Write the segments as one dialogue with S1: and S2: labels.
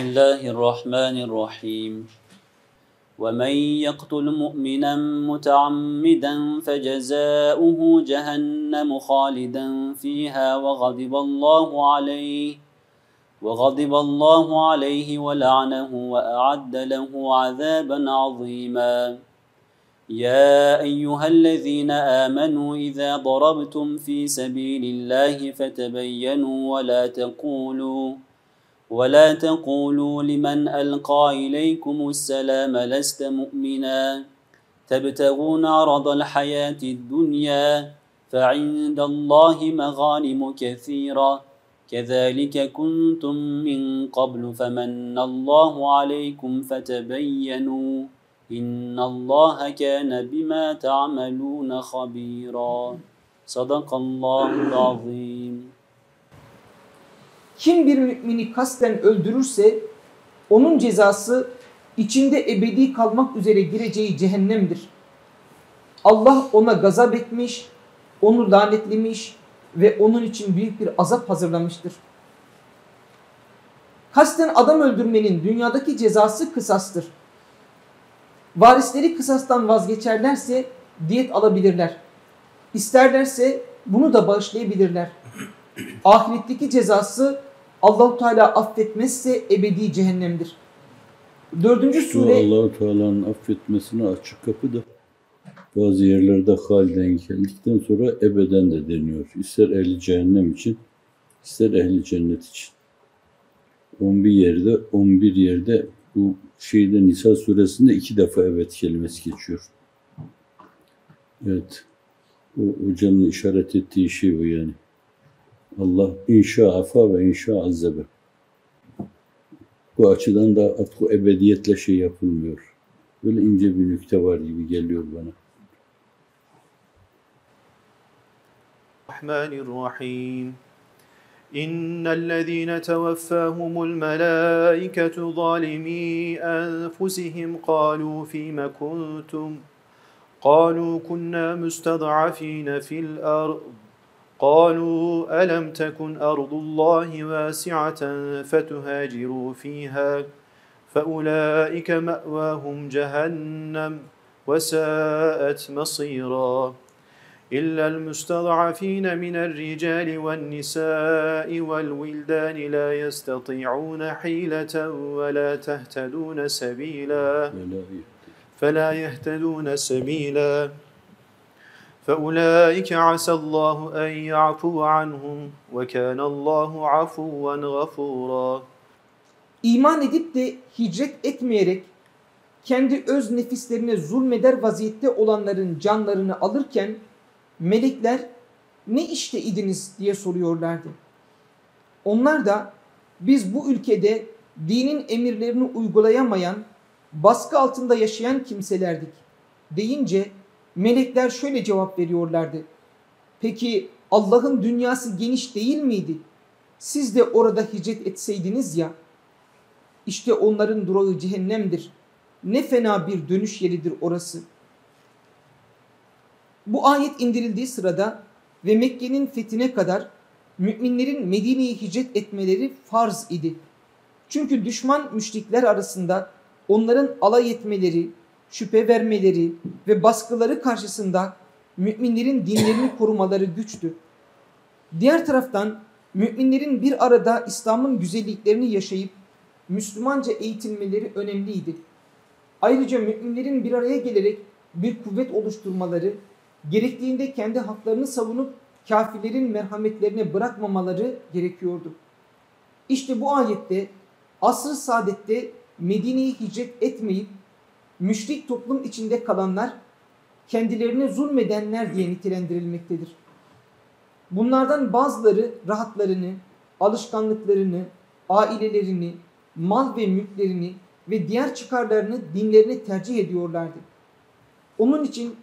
S1: الله الرحمن الرحيم ومن يقتل مؤمنا متعمدا فجزاؤه جهنم خالدا فيها وغضب الله عليه ولعنه وأعد له عذابا عظيما يا أيها الذين آمنوا إذا ضربتم في سبيل الله فتبينوا ولا تقولوا لمن ألقى إليكم السلام لست مؤمنا تبتغون عرض الحياة الدنيا فعند الله مغانم كثيرة كذلك كنتم من قبل فمن الله عليكم فتبينوا إن الله كان بما تعملون خبيرا صدق الله العظيم.
S2: Kim bir mümini kasten öldürürse onun cezası içinde ebedi kalmak üzere gireceği cehennemdir. Allah ona gazap etmiş, onu lanetlemiş ve onun için büyük bir azap hazırlamıştır. Kasten adam öldürmenin dünyadaki cezası kısastır. Varisleri kısastan vazgeçerlerse diyet alabilirler. İsterlerse bunu da bağışlayabilirler. Ahiretteki cezası Allah-u Teala affetmezse ebedi cehennemdir. 4. sure
S3: Allah-u Teala'nın affetmesine açık kapı da bazı yerlerde halden geldikten sonra ebeden de deniyor. İster ehli cehennem için, ister ehli cennet için. 11 yerde bu Nisa suresinde 2 defa evet kelimesi geçiyor. Evet. O hocanın işaret ettiği şey o yani. Allah inşa afa ve inşa azzebe. Bu açıdan da artık o ebediyetle şey yapılmıyor. Böyle ince bir nükte var gibi geliyor bana.
S4: Rahmanirrahim. İnnellezîne tevaffâhumul melâiketu zâlimî enfusihim qâlû fîme kuntum قالوا كنا مستضعفين في الأرض قالوا ألم تكن أرض الله واسعة فتهاجروا فيها فأولئك مأواهم جهنم وساءت مصيرا إلا المستضعفين من الرجال والنساء والولدان لا يستطيعون حيلة ولا تهتدون سبيلا فلا يهتدون سبيلا فأولئك عسى الله أن يعفو عنهم وكان الله عفوا غفورا.
S2: İman edip de hicret etmeyerek kendi öz nefislerine zulmeder vaziyette olanların canlarını alırken melekler ne işte idiniz diye soruyorlardı. Onlar da biz bu ülkede dinin emirlerini uygulayamayan, baskı altında yaşayan kimselerdik deyince melekler şöyle cevap veriyorlardı. Peki Allah'ın dünyası geniş değil miydi? Siz de orada hicret etseydiniz ya. İşte onların durağı cehennemdir. Ne fena bir dönüş yeridir orası. Bu ayet indirildiği sırada ve Mekke'nin fethine kadar müminlerin Medine'ye hicret etmeleri farz idi. Çünkü düşman müşrikler arasında onların alay etmeleri, şüphe vermeleri ve baskıları karşısında müminlerin dinlerini korumaları güçtü. Diğer taraftan müminlerin bir arada İslam'ın güzelliklerini yaşayıp Müslümanca eğitilmeleri önemliydi. Ayrıca müminlerin bir araya gelerek bir kuvvet oluşturmaları, gerektiğinde kendi haklarını savunup kafirlerin merhametlerine bırakmamaları gerekiyordu. İşte bu ayette asr-ı saadette Medine'ye hicret etmeyip müşrik toplum içinde kalanlar kendilerine zulmedenler diye nitelendirilmektedir. Bunlardan bazıları rahatlarını, alışkanlıklarını, ailelerini, mal ve mülklerini ve diğer çıkarlarını dinlerine tercih ediyorlardı. Onun için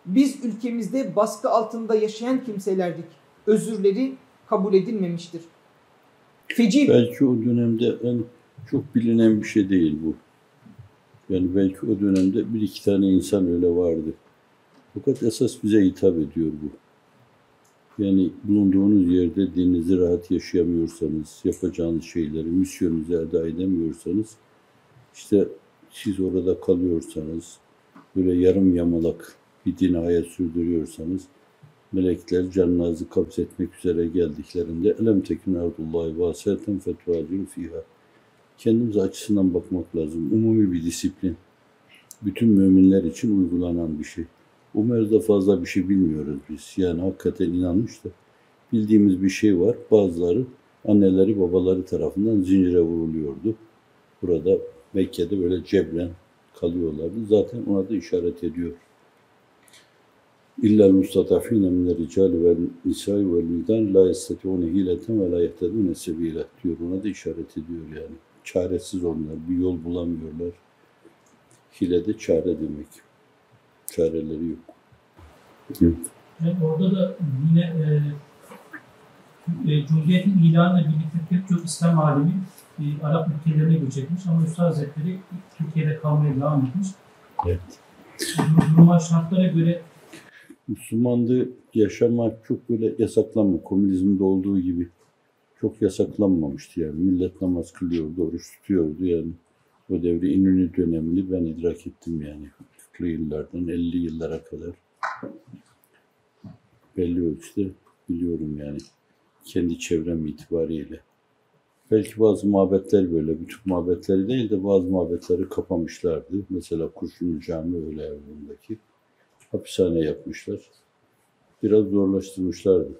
S2: biz ülkemizde baskı altında yaşayan kimselerdik. Özürleri kabul edilmemiştir.
S3: Belki o dönemde çok bilinen bir şey değil bu. Yani belki o dönemde bir iki tane insan öyle vardı. Fakat esas bize hitap ediyor bu. Yani bulunduğunuz yerde dininizi rahat yaşayamıyorsanız, yapacağınız şeyleri, misyonunuzu eda edemiyorsanız, işte siz orada kalıyorsanız, böyle yarım yamalak bir din hayat sürdürüyorsanız, melekler canınızı kabzetmek üzere geldiklerinde elem tekün ardullahi vasiyeten fetuhaciru fiha. Kendimiz açısından bakmak lazım. Umumi bir disiplin. Bütün müminler için uygulanan bir şey. Umer'de fazla bir şey bilmiyoruz biz. Yani hakikaten inanmış da bildiğimiz bir şey var. Bazıları anneleri babaları tarafından zincire vuruluyordu. Burada Mekke'de böyle cebren kalıyorlardı. Zaten ona da işaret ediyor. İllel mustatafine minel ricali vel nisai vel mildan la yesteti'une hileten ve la yehtedune sebile diyor. Ona da işaret ediyor yani. Çaresiz onlar. Bir yol bulamıyorlar. Hile de çare demek. Çareleri yok. Evet.
S5: Yani orada da yine Cumhuriyet'in ilanıyla birlikte pek çok İslam alimi Arap ülkelerine göç etmiş ama Üstad Hazretleri Türkiye'de kalmaya devam etmiş.
S3: Evet.
S5: Duruma, şartlara göre
S3: Müslümanlığı yaşamak çok böyle yasaklanma. Komünizmde olduğu gibi çok yasaklanmamıştı yani. Millet namaz kılıyordu, oruç tutuyordu yani. O devri İnönü dönemini ben idrak ettim yani. 40'lı yıllardan 50 yıllara kadar belli ölçüde biliyorum yani. Kendi çevrem itibariyle. Belki bazı mabetler böyle, bütün mabetleri değil de bazı mabetleri kapamışlardı. Mesela Kurşunlu Cami öyle Erzurum'daki. Hapishane yapmışlar. Biraz zorlaştırmışlardı.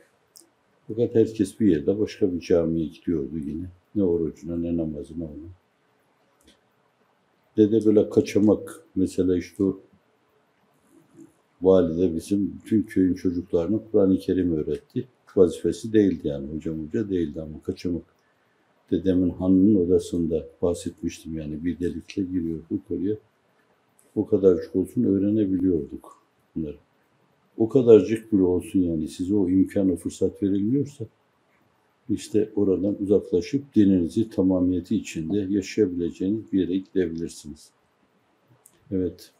S3: Fakat herkes bir yerde başka bir camiye gidiyordu yine. Ne orucuna ne namazına ona. Dede böyle kaçamak, mesela işte o valide bizim bütün köyün çocuklarına Kur'an-ı Kerim öğretti. Vazifesi değildi yani, hoca değildi ama kaçamak. Dedemin hanının odasında bahsetmiştim yani, bir delikle giriyorduk oraya. O kadarcık olsun öğrenebiliyorduk bunları. O kadarcık bile olsun yani, size o imkan, o fırsat verilmiyorsa işte oradan uzaklaşıp dininizi tamamiyeti içinde yaşayabileceğiniz bir yere gidebilirsiniz. Evet.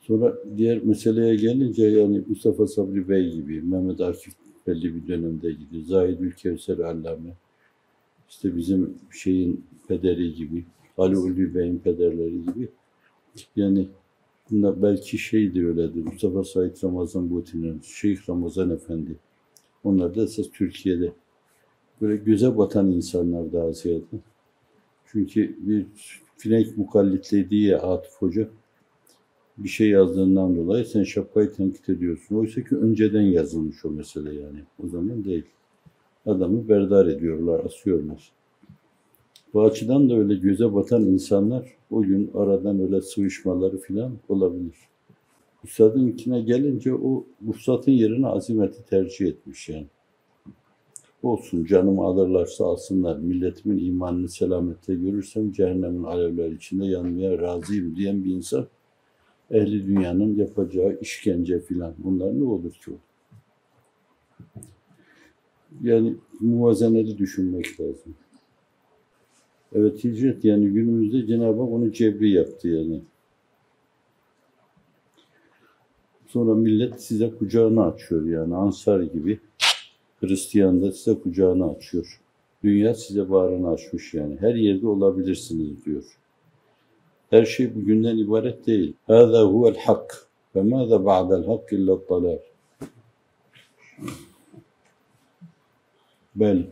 S3: Sonra diğer meseleye gelince yani Mustafa Sabri Bey gibi, Mehmet Akif belli bir dönemde gidiyor. Zahidül Kevser Allame, işte bizim şeyin pederi gibi, Ali Ulvi Bey'in pederleri gibi. Yani bunlar belki şeydi öyledir. Mustafa Said Ramazan Buti'nin, Şeyh Ramazan Efendi. Onlar da esas Türkiye'de böyle göze batan insanlar daha ziyade. Çünkü bir Frenk mukallitliği diye Atıf Hoca bir şey yazdığından dolayı sen şapkayı tenkit ediyorsun. Oysa ki önceden yazılmış o mesele yani. O zaman değil. Adamı berdar ediyorlar, asıyorlar. Bu açıdan da öyle göze batan insanlar o gün aradan öyle sıvışmaları filan olabilir. Üstadınkine gelince o ruhsatın yerine azimeti tercih etmiş yani. Olsun, canımı alırlarsa alsınlar, milletimin imanını selamette görürsem cehennemin alevler içinde yanmaya razıyım diyen bir insan, ehli dünyanın yapacağı işkence filan, bunlar ne olur ki o? Yani muvazeneli düşünmek lazım. Evet, hicret yani günümüzde Cenab-ı Hak onu cebri yaptı yani. Sonra millet size kucağını açıyor yani, Ansar gibi. Hristiyan da size kucağını açıyor. Dünya size bağrını açmış yani. Her yerde olabilirsiniz diyor. Her şey bugünden ibaret değil. هَذَا هُوَ الْحَقِّ فَمَاذَا بَعْدَ الْحَقِّ إِلَّا الضَّلَالِ. Bel